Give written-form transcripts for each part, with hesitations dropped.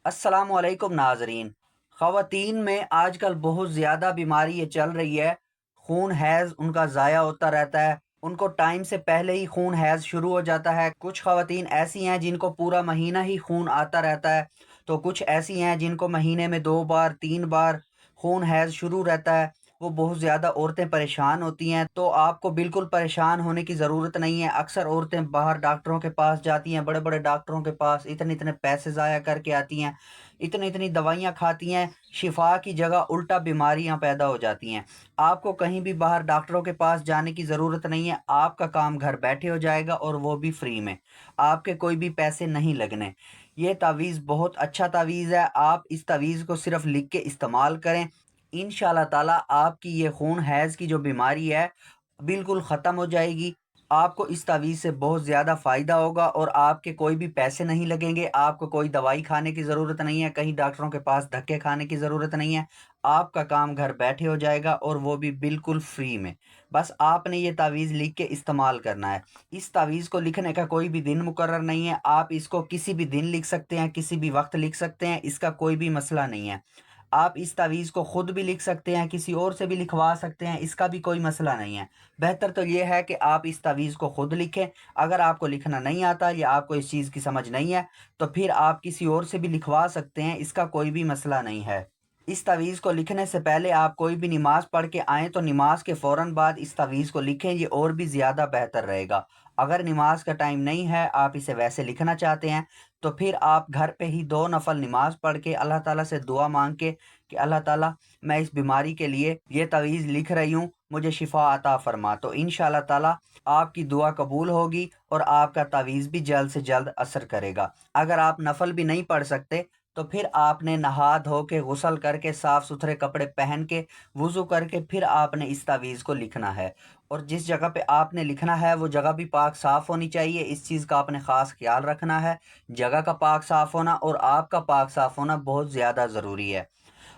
السلام علیکم ناظرین۔ خواتین میں آج کل بہت زیادہ بیماری یہ چل رہی ہے، خون حیض ان کا ضائع ہوتا رہتا ہے، ان کو ٹائم سے پہلے ہی خون حیض شروع ہو جاتا ہے۔ کچھ خواتین ایسی ہیں جن کو پورا مہینہ ہی خون آتا رہتا ہے، تو کچھ ایسی ہیں جن کو مہینے میں 2 بار 3 بار خون حیض شروع رہتا ہے۔ وہ بہت زیادہ عورتیں پریشان ہوتی ہیں، تو آپ کو بالکل پریشان ہونے کی ضرورت نہیں ہے۔ اکثر عورتیں باہر ڈاکٹروں کے پاس جاتی ہیں، بڑے بڑے ڈاکٹروں کے پاس اتنے اتنے پیسے ضائع کر کے آتی ہیں، اتنی اتنی دوائیاں کھاتی ہیں، شفا کی جگہ الٹا بیماریاں پیدا ہو جاتی ہیں۔ آپ کو کہیں بھی باہر ڈاکٹروں کے پاس جانے کی ضرورت نہیں ہے، آپ کا کام گھر بیٹھے ہو جائے گا، اور وہ بھی فری میں، آپ کے کوئی بھی پیسے نہیں لگنے۔ یہ تعویذ بہت اچھا تعویذ ہے، آپ اس تعویذ کو صرف لکھ کے استعمال کریں، انشاءاللہ تعالیٰ آپ کی یہ خون حیض کی جو بیماری ہے بالکل ختم ہو جائے گی۔ آپ کو اس تعویذ سے بہت زیادہ فائدہ ہوگا، اور آپ کے کوئی بھی پیسے نہیں لگیں گے، آپ کو کوئی دوائی کھانے کی ضرورت نہیں ہے، کہیں ڈاکٹروں کے پاس دھکے کھانے کی ضرورت نہیں ہے۔ آپ کا کام گھر بیٹھے ہو جائے گا، اور وہ بھی بالکل فری میں۔ بس آپ نے یہ تعویذ لکھ کے استعمال کرنا ہے۔ اس تعویذ کو لکھنے کا کوئی بھی دن مقرر نہیں ہے، آپ اس کو کسی بھی دن لکھ سکتے ہیں، کسی بھی وقت لکھ سکتے ہیں، اس کا کوئی بھی مسئلہ نہیں ہے۔ آپ اس تعویذ کو خود بھی لکھ سکتے ہیں، کسی اور سے بھی لکھوا سکتے ہیں، اس کا بھی کوئی مسئلہ نہیں ہے۔ بہتر تو یہ ہے کہ آپ اس تعویذ کو خود لکھیں۔ اگر آپ کو لکھنا نہیں آتا یا آپ کو اس چیز کی سمجھ نہیں ہے، تو پھر آپ کسی اور سے بھی لکھوا سکتے ہیں، اس کا کوئی بھی مسئلہ نہیں ہے۔ اس تعویذ کو لکھنے سے پہلے آپ کوئی بھی نماز پڑھ کے آئیں تو نماز کے فوراً بعد اس تعویذ کو لکھیں، یہ اور بھی زیادہ بہتر رہے گا۔ اگر نماز کا ٹائم نہیں ہے، آپ اسے ویسے لکھنا چاہتے ہیں، تو پھر آپ گھر پہ ہی 2 نفل نماز پڑھ کے اللہ تعالیٰ سے دعا مانگ کے کہ اللہ تعالیٰ میں اس بیماری کے لیے یہ تعویذ لکھ رہی ہوں، مجھے شفا عطا فرما، تو انشاءاللہ تعالیٰ آپ کی دعا قبول ہوگی، اور آپ کا تعویذ بھی جلد سے جلد اثر کرے گا۔ اگر آپ نفل بھی نہیں پڑھ سکتے، تو پھر آپ نے نہا دھو کے غسل کر کے صاف ستھرے کپڑے پہن کے وضو کر کے پھر آپ نے اس تعویذ کو لکھنا ہے، اور جس جگہ پہ آپ نے لکھنا ہے وہ جگہ بھی پاک صاف ہونی چاہیے۔ اس چیز کا آپ نے خاص خیال رکھنا ہے، جگہ کا پاک صاف ہونا اور آپ کا پاک صاف ہونا بہت زیادہ ضروری ہے۔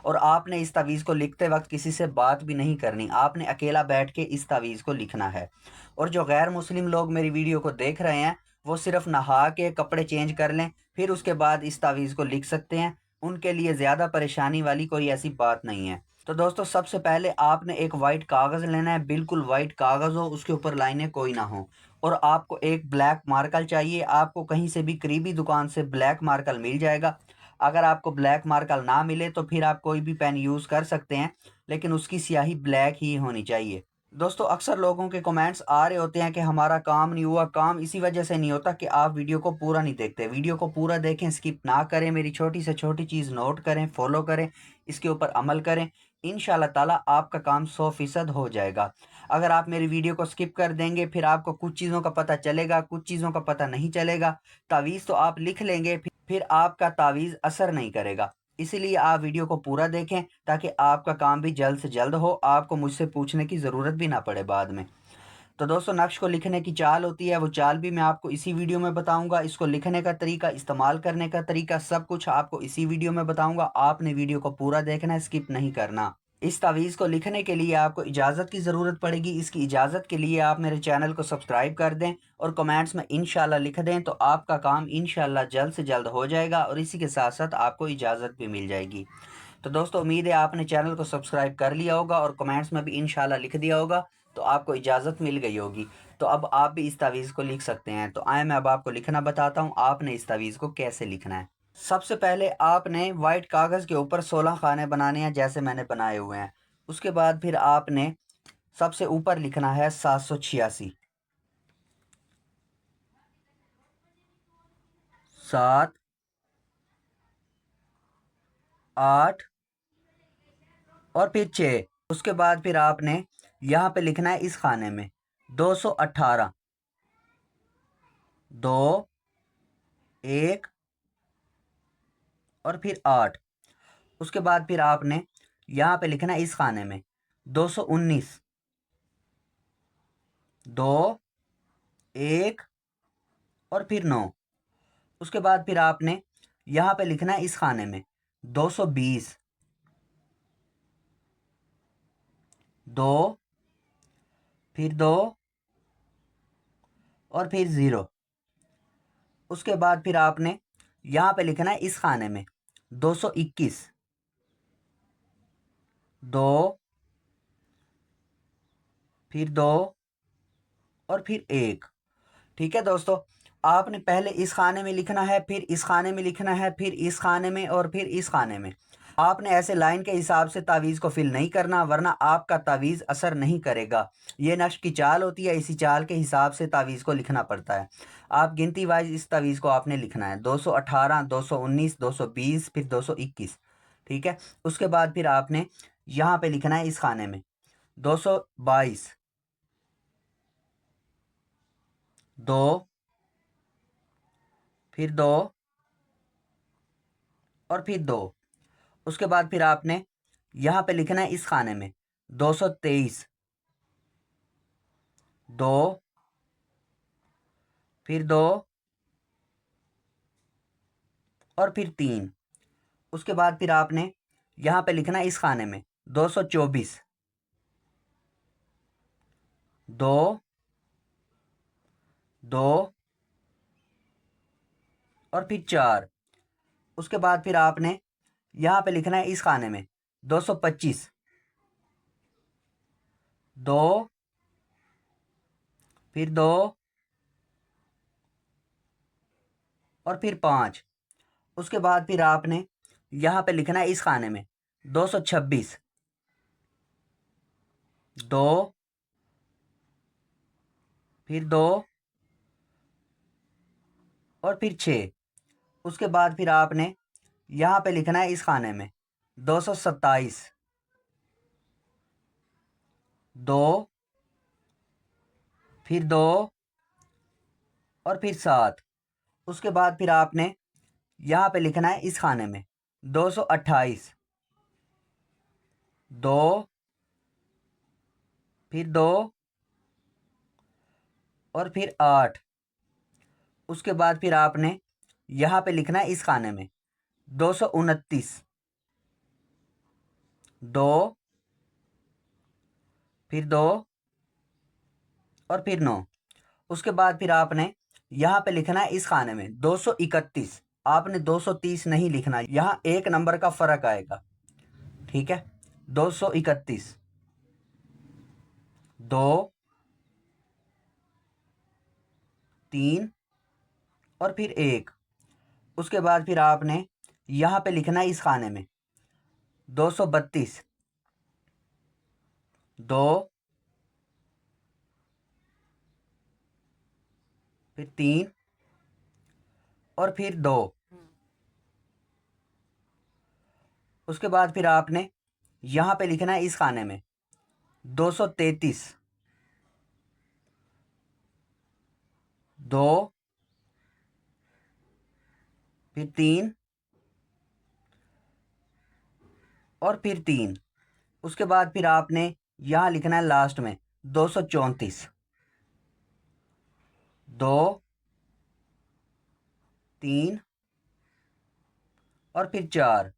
اور آپ نے اس تعویذ کو لکھتے وقت کسی سے بات بھی نہیں کرنی، آپ نے اکیلا بیٹھ کے اس تعویذ کو لکھنا ہے۔ اور جو غیر مسلم لوگ میری ویڈیو کو دیکھ رہے ہیں، وہ صرف نہا کے کپڑے چینج کر لیں، پھر اس کے بعد اس تعویذ کو لکھ سکتے ہیں، ان کے لیے زیادہ پریشانی والی کوئی ایسی بات نہیں ہے۔ تو دوستو، سب سے پہلے آپ نے ایک وائٹ کاغذ لینا ہے، بالکل وائٹ کاغذ ہو، اس کے اوپر لائنیں کوئی نہ ہوں، اور آپ کو ایک بلیک مارکر چاہیے۔ آپ کو کہیں سے بھی قریبی دکان سے بلیک مارکر مل جائے گا۔ اگر آپ کو بلیک مارکر نہ ملے تو پھر آپ کوئی بھی پین یوز کر سکتے ہیں، لیکن اس کی سیاہی بلیک ہی ہونی چاہیے۔ دوستو، اکثر لوگوں کے کمنٹس آ رہے ہوتے ہیں کہ ہمارا کام نہیں ہوا۔ کام اسی وجہ سے نہیں ہوتا کہ آپ ویڈیو کو پورا نہیں دیکھتے۔ ویڈیو کو پورا دیکھیں، سکپ نہ کریں، میری چھوٹی سے چھوٹی چیز نوٹ کریں، فالو کریں، اس کے اوپر عمل کریں، انشاءاللہ تعالیٰ آپ کا کام 100% ہو جائے گا۔ اگر آپ میری ویڈیو کو سکپ کر دیں گے، پھر آپ کو کچھ چیزوں کا پتہ چلے گا، کچھ چیزوں کا پتہ نہیں چلے گا۔ تعویذ تو آپ لکھ لیں گے، پھر آپ کا تعویذ اثر نہیں کرے گا۔ اسی لیے آپ ویڈیو کو پورا دیکھیں، تاکہ آپ کا کام بھی جلد سے جلد ہو، آپ کو مجھ سے پوچھنے کی ضرورت بھی نہ پڑے بعد میں۔ تو دوستو، نقش کو لکھنے کی چال ہوتی ہے، وہ چال بھی میں آپ کو اسی ویڈیو میں بتاؤں گا۔ اس کو لکھنے کا طریقہ، استعمال کرنے کا طریقہ، سب کچھ آپ کو اسی ویڈیو میں بتاؤں گا۔ آپ نے ویڈیو کو پورا دیکھنا ہے، سکپ نہیں کرنا۔ اس تعویذ کو لکھنے کے لیے آپ کو اجازت کی ضرورت پڑے گی۔ اس کی اجازت کے لیے آپ میرے چینل کو سبسکرائب کر دیں، اور کمنٹس میں انشاءاللہ لکھ دیں، تو آپ کا کام انشاءاللہ جلد سے جلد ہو جائے گا، اور اسی کے ساتھ ساتھ آپ کو اجازت بھی مل جائے گی۔ تو دوستو، امید ہے آپ نے چینل کو سبسکرائب کر لیا ہوگا، اور کمنٹس میں بھی انشاءاللہ لکھ دیا ہوگا، تو آپ کو اجازت مل گئی ہوگی۔ تو اب آپ بھی اس تعویذ کو لکھ سکتے ہیں۔ تو آئیں میں اب آپ کو لکھنا بتاتا ہوں، آپ نے اس تعویذ کو کیسے لکھنا ہے۔ سب سے پہلے آپ نے وائٹ کاغذ کے اوپر 16 خانے بنانے ہیں، جیسے میں نے بنائے ہوئے ہیں۔ اس کے بعد پھر آپ نے سب سے اوپر لکھنا ہے 786، 7 8 اور پھر 6۔ اس کے بعد پھر آپ نے یہاں پہ لکھنا ہے اس خانے میں 218، 2 1 اور پھر 8۔ اس کے بعد پھر آپ نے یہاں پہ لکھنا ہے اس خانے میں 219، 2 1 اور پھر 9۔ اس کے بعد پھر آپ نے یہاں پہ لکھنا ہے اس خانے میں 220، 2 پھر 2 اور پھر 0۔ اس کے بعد پھر آپ نے یہاں پہ لکھنا ہے اس خانے میں 221, 2, फिर 2 और फिर 1। ठीक है दोस्तों, आपने पहले इस खाने में लिखना है, फिर इस खाने में लिखना है, फिर इस खाने में और फिर इस खाने में। आपने ऐसे लाइन के हिसाब से तावीज़ को फिल नहीं करना, वरना आपका तावीज़ असर नहीं करेगा। ये नक्श की चाल होती है, इसी चाल के हिसाब से तावीज़ को लिखना पड़ता है। आप गिनती वाइज इस तावीज़ को आपने लिखना है, 218, 219, 220, फिर 221। ठीक है, उसके बाद फिर आपने यहाँ पे लिखना है इस खाने में 222, 2, फिर 2 और फिर 2। उसके बाद फिर आपने यहाँ पे लिखना है इस खाने में 223, 2, फिर 2 और फिर 3। उसके बाद फिर आपने यहाँ पे लिखना है इस खाने में 224, 2, 2 और फिर 4। उसके बाद फिर आपने यहाँ पे लिखना है इस खाने में 225, 2, फिर 2 और फिर 5। उसके बाद फिर आपने यहाँ पे लिखना है इस खाने में 226, 2, फिर 2 और फिर 6। उसके बाद फिर आपने यहाँ पे लिखना है इस खाने में 227, 2, फिर 2 और फिर 7। उसके बाद फिर आपने यहाँ पे लिखना है इस खाने में 228, 2, फिर 2 और फिर 8। उसके बाद फिर आपने यहाँ पे लिखना है इस खाने में 229, 2, फिर 2 और फिर 9। उसके बाद फिर आपने यहाँ पे लिखना है इस खाने में 231। आपने 230 नहीं लिखना, यहाँ एक नंबर का फ़र्क आएगा। ठीक है, 231, 2, 3 और फिर 1। उसके बाद फिर आपने यहाँ पे लिखना है इस खाने में 232, 2, फिर 3 और फिर 2। उसके बाद फिर आपने यहाँ पे लिखना है इस खाने में 233, 2, फिर 3 और फिर 3। उसके बाद फिर आपने यहाँ लिखना है लास्ट में 234, 2, 3 और फिर 4।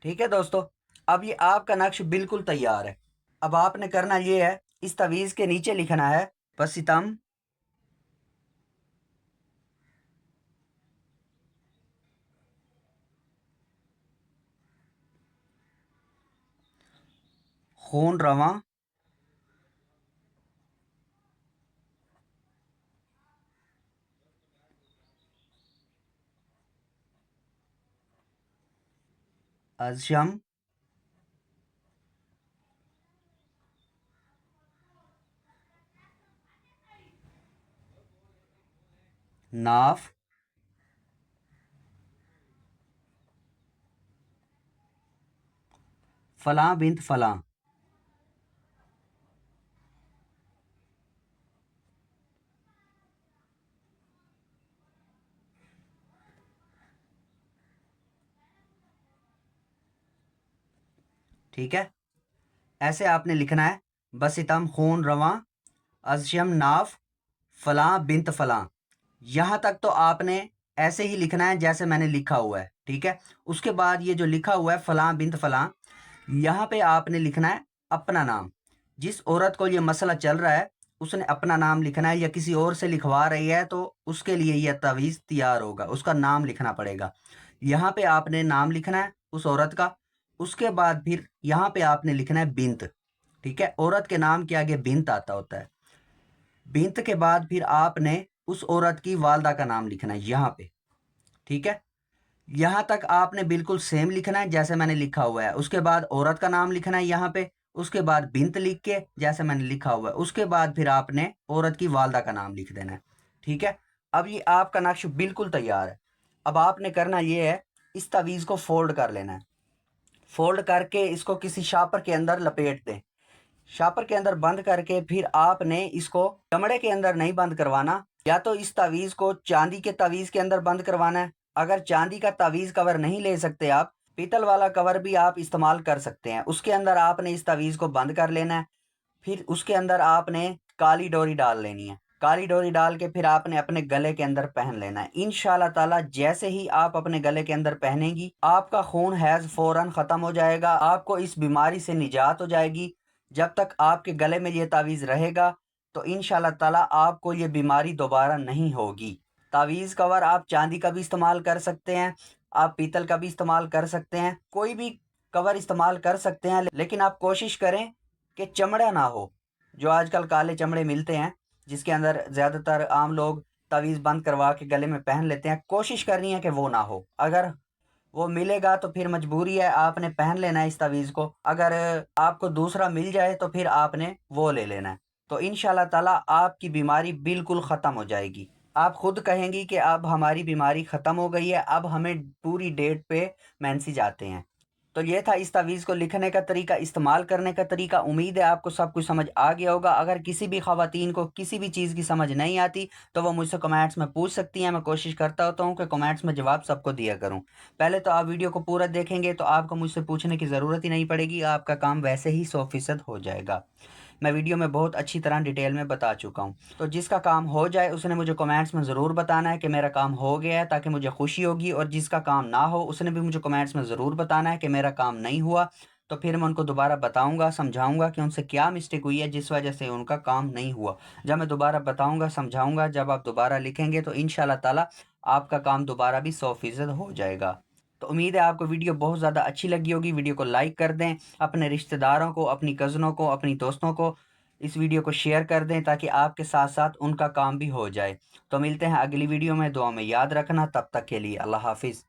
ठीक है दोस्तों, अब ये आपका नक्श बिल्कुल तैयार है। अब आपने करना ये है, इस तवीज़ के नीचे लिखना है बसितम खून रवा अज़शम नाफ फलां बिन्त फलां। ठीक है, ऐसे आपने लिखना है बसितम खून रवा अज़शम नाफ फलां बिन्त फलां। यहाँ तक तो आपने ऐसे ही लिखना है जैसे मैंने लिखा हुआ है। ठीक है, उसके बाद ये जो लिखा हुआ है फलां बिन्त फलां, यहाँ पे आपने लिखना है अपना नाम। जिस औरत को ये मसला चल रहा है उसने अपना नाम लिखना है, या किसी और से लिखवा रही है तो उसके लिए यह तवीज़ तैयार होगा, उसका नाम लिखना पड़ेगा। यहाँ पे आपने नाम लिखना है उस औरत का। उसके बाद फिर यहाँ पे आपने लिखना है बिंत। ठीक है, औरत के नाम के आगे बिंत आता होता है। बिंत के बाद फिर आपने उस औरत की वालदा का नाम लिखना है यहाँ पे। ठीक है, यहाँ तक आपने बिल्कुल सेम लिखना है जैसे मैंने लिखा हुआ है। उसके बाद औरत का नाम लिखना है यहाँ पे। उसके बाद बिंत लिख के जैसे मैंने लिखा हुआ है, उसके बाद फिर आपने औरत की वालदा का नाम लिख देना है। ठीक है, अब ये आपका नक्श बिल्कुल तैयार है। अब आपने करना ये है, इस तावीज़ को फोल्ड कर लेना है। फोल्ड करके इसको किसी शापर के अंदर लपेट दें। शापर के अंदर बंद करके फिर आपने इसको चमड़े के अंदर नहीं बंद करवाना, या तो इस तावीज़ को चांदी के तावीज़ के अंदर बंद करवाना है। अगर चांदी का तावीज़ कवर नहीं ले सकते आप, पीतल वाला कवर भी आप इस्तेमाल कर सकते हैं। उसके अंदर आपने इस तावीज़ को बंद कर लेना है। फिर उसके अंदर आपने काली डोरी डाल लेनी है। काली डोरी डाल के फिर आपने अपने गले के अंदर पहन लेना है। इंशाल्लाह ताला जैसे ही आप अपने गले के अंदर पहनेंगी, आपका खून हैज़ फौरन ख़त्म हो जाएगा। आपको इस बीमारी से निजात हो जाएगी। जब तक आपके गले में ये तावीज़ रहेगा तो इंशाल्लाह ताला आपको ये बीमारी दोबारा नहीं होगी। तावीज़ कवर आप चांदी का भी इस्तेमाल कर सकते हैं, आप पीतल का भी इस्तेमाल कर सकते हैं, कोई भी कवर इस्तेमाल कर सकते हैं, लेकिन आप कोशिश करें कि चमड़ा ना हो। जो आजकल काले चमड़े मिलते हैं जिसके अंदर ज़्यादातर आम लोग तावीज़ बंद करवा के गले में पहन लेते हैं, कोशिश करनी है कि वो ना हो। अगर वो मिलेगा तो फिर मजबूरी है, आपने पहन लेना है इस तावीज़ को। अगर आपको दूसरा मिल जाए तो फिर आपने वो ले लेना है। तो इंशाल्लाह ताला आपकी बीमारी बिल्कुल ख़त्म हो जाएगी। आप खुद कहेंगी कि अब हमारी बीमारी ख़त्म हो गई है, अब हमें पूरी डेट पे मेंसेज आते हैं। तो ये था इस तावीज़ को लिखने का तरीका, इस्तेमाल करने का तरीका। उम्मीद है आपको सब कुछ समझ आ गया होगा। अगर किसी भी ख़वातीन को किसी भी चीज़ की समझ नहीं आती तो वो मुझसे कमेंट्स में पूछ सकती हैं। मैं कोशिश करता होता हूँ कि कमेंट्स में जवाब सबको दिया करूँ। पहले तो आप वीडियो को पूरा देखेंगे तो आपको मुझसे पूछने की ज़रूरत ही नहीं पड़ेगी, आपका काम वैसे ही 100% हो जाएगा। मैं वीडियो में बहुत अच्छी तरह डिटेल में बता चुका हूँ। तो जिसका काम हो जाए उसने मुझे कमेंट्स में ज़रूर बताना है कि मेरा काम हो गया है, ताकि मुझे खुशी होगी। और जिसका काम ना हो उसने भी मुझे कमेंट्स में ज़रूर बताना है कि मेरा काम नहीं हुआ। तो फिर मैं उनको दोबारा बताऊंगा, समझाऊंगा कि उनसे क्या मिस्टेक हुई है जिस वजह से उनका काम नहीं हुआ। जब मैं दोबारा बताऊंगा, समझाऊंगा, जब आप दोबारा लिखेंगे तो इंशाल्लाह ताला आपका काम दोबारा भी 100% हो जाएगा। तो उम्मीद है आपको वीडियो बहुत ज़्यादा अच्छी लगी होगी। वीडियो को लाइक कर दें, अपने रिश्तेदारों को, अपनी कज़नों को, अपनी दोस्तों को इस वीडियो को शेयर कर दें ताकि आपके साथ साथ उनका काम भी हो जाए। तो मिलते हैं अगली वीडियो में। दुआ में याद रखना। तब तक के लिए अल्लाह हाफिज़।